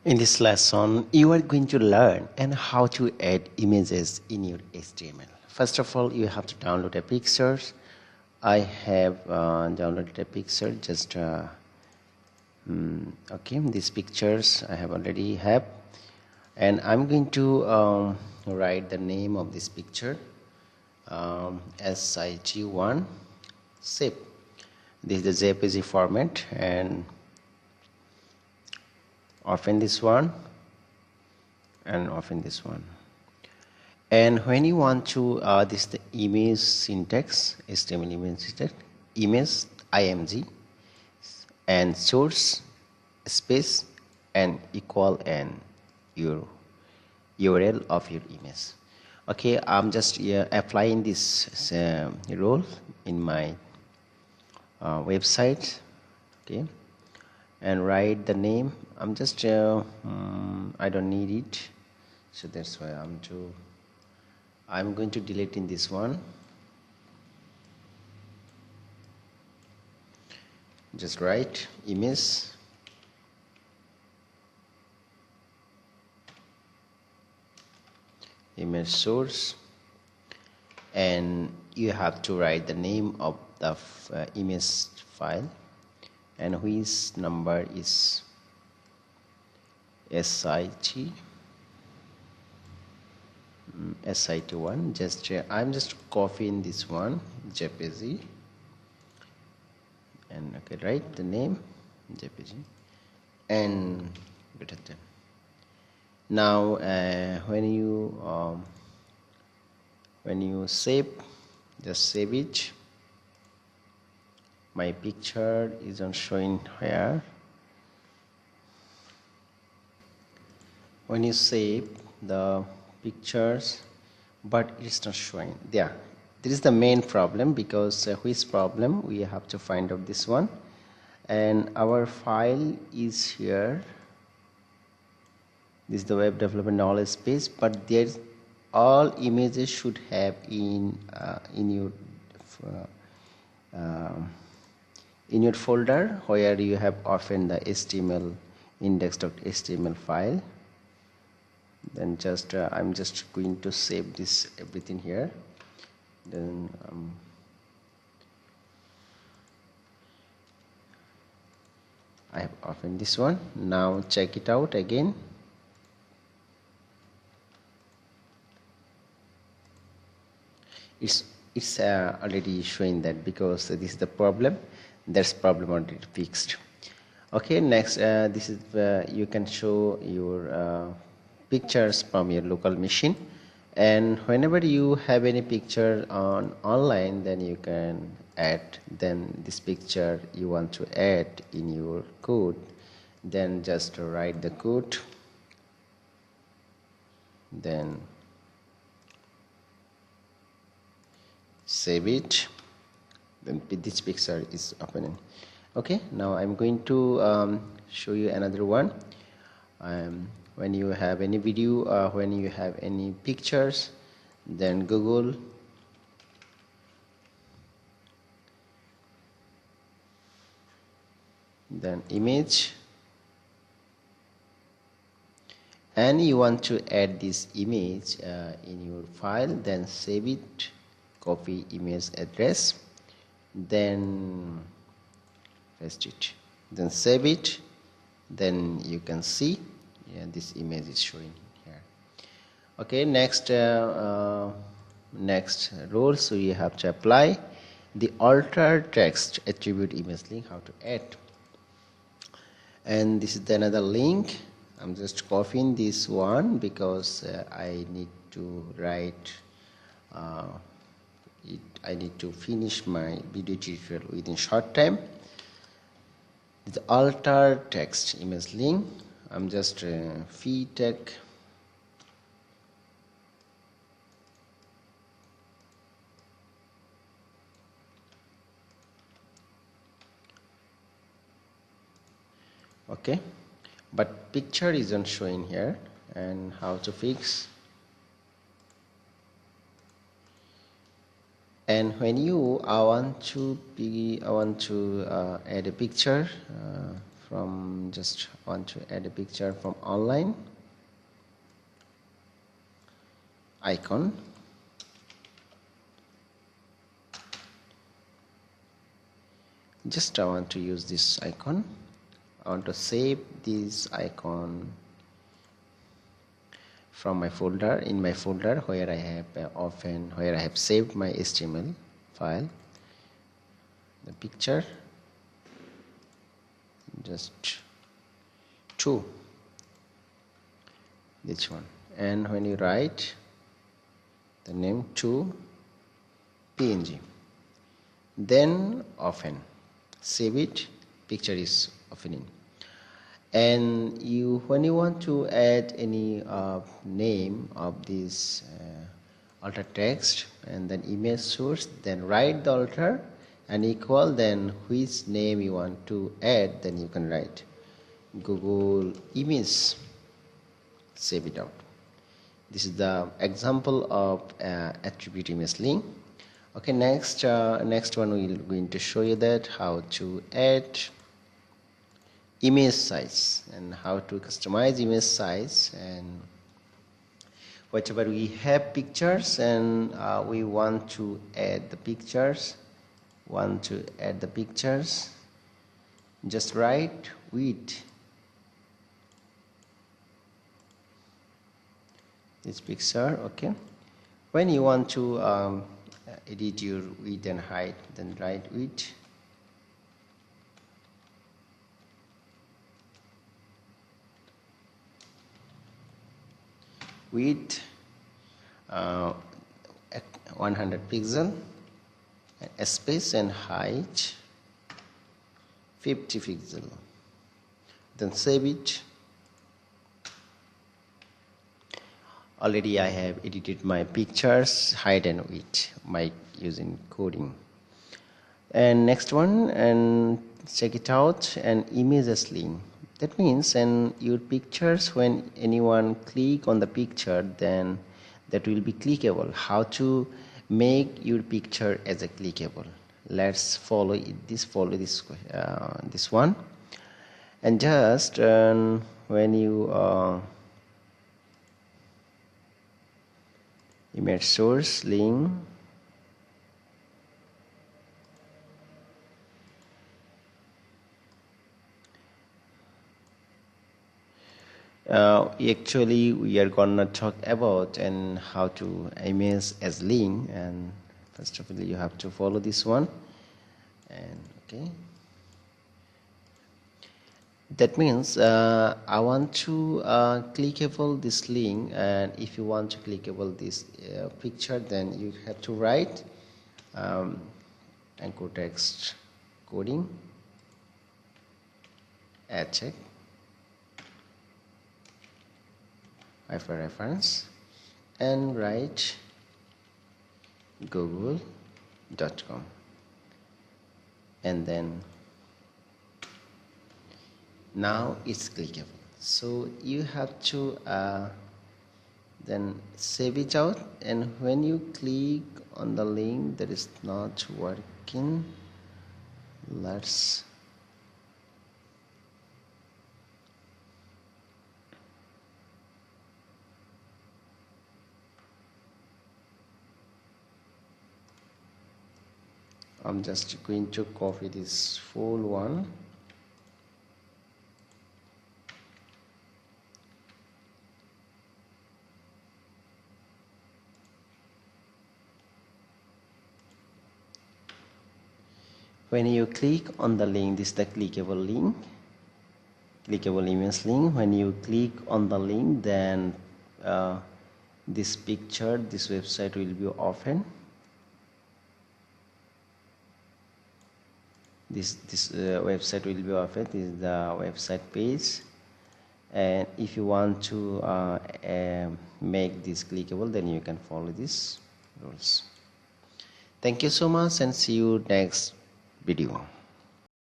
In this lesson, you are going to learn and how to add images in your HTML. First of all, you have to download a picture. I have downloaded a picture. Just okay, these pictures I have already have, and I'm going to write the name of this picture, SIG1 zip. This is the JPG format, and often this one and often this one. And when you want to this is the image syntax, HTML image syntax, image img and source space and equal and your URL of your image. Okay, I'm just applying this rule in my website. Okay, and write the name. I'm just I don't need it, so that's why I'm going to delete in this one. Just write image source, and you have to write the name of the image file, and whose number is SIT1. Just I'm just copying this one JPG, and okay, write the name JPG and greater than. Now when you save, just save it. My picture isn't showing here. When you save the pictures, but it's not showing there. This is the main problem, because which problem we have to find out this one. And our file is here. This is the web development knowledge page, but there's all images should have in your folder where you have often the HTML index.html file. Then just I'm just going to save this everything here. Then I have opened this one. Now check it out again. It's already showing that, because this is the problem. That's problem already fixed. Okay, next this is you can show your pictures from your local machine, and whenever you have any picture online, then you can add this picture you want to add in your code. Then just write the code, then save it. Then this picture is opening. Okay, now I'm going to show you another one. When you have any video, when you have any pictures, then Google then image, and you want to add this image in your file, then save it, copy image address, then paste it, then save it. Then you can see this image is showing here. Okay, next rule, so you have to apply the alter text attribute image link, how to add. And this is another link. I'm just copying this one because I need to write I need to finish my video tutorial within short time. The alter text image link, I'm just fee tag okay, but picture isn't showing here. And how to fix? And when you want to add a picture from, just want to add a picture from online icon. Just I want to use this icon. I want to save this icon from my folder, in my folder where I have where I have saved my HTML file, the picture, just 2, this one. And when you write the name to png, then open, save it, picture is opening. And when you want to add any name of this alter text and then image source, then write the alter and equal, then which name you want to add, then you can write Google image, save it out. This is the example of attribute image link. Okay, next one we're going to show you that how to add image size and how to customize image size. And whatever we have pictures and we want to add the pictures, just write width, this picture. Okay, when you want to edit your width and height, then write width, width 100 pixel, space and height 50 pixel, then save it. Already I have edited my pictures height and width by using coding. And next one, and check it out, and images link. That means, and your pictures, when anyone click on the picture, then that will be clickable. How to make your picture as a clickable? Let's follow this one. And just when you image source link, actually we are gonna talk about and how to image as link. And first of all, you have to follow this one. And okay, that means I want to clickable this link, and if you want to clickable this picture, then you have to write anchor text coding, add check, hyper reference, and write google.com, and then now it's clickable. So you have to then save it out, and when you click on the link that is not working, let's I'm just going to copy this full one. When you click on the link, this is the clickable link, clickable image link. When you click on the link, then this picture, this website will be open. This website will be open. This is the website page, and if you want to make this clickable, then you can follow these rules. Thank you so much, and see you next video.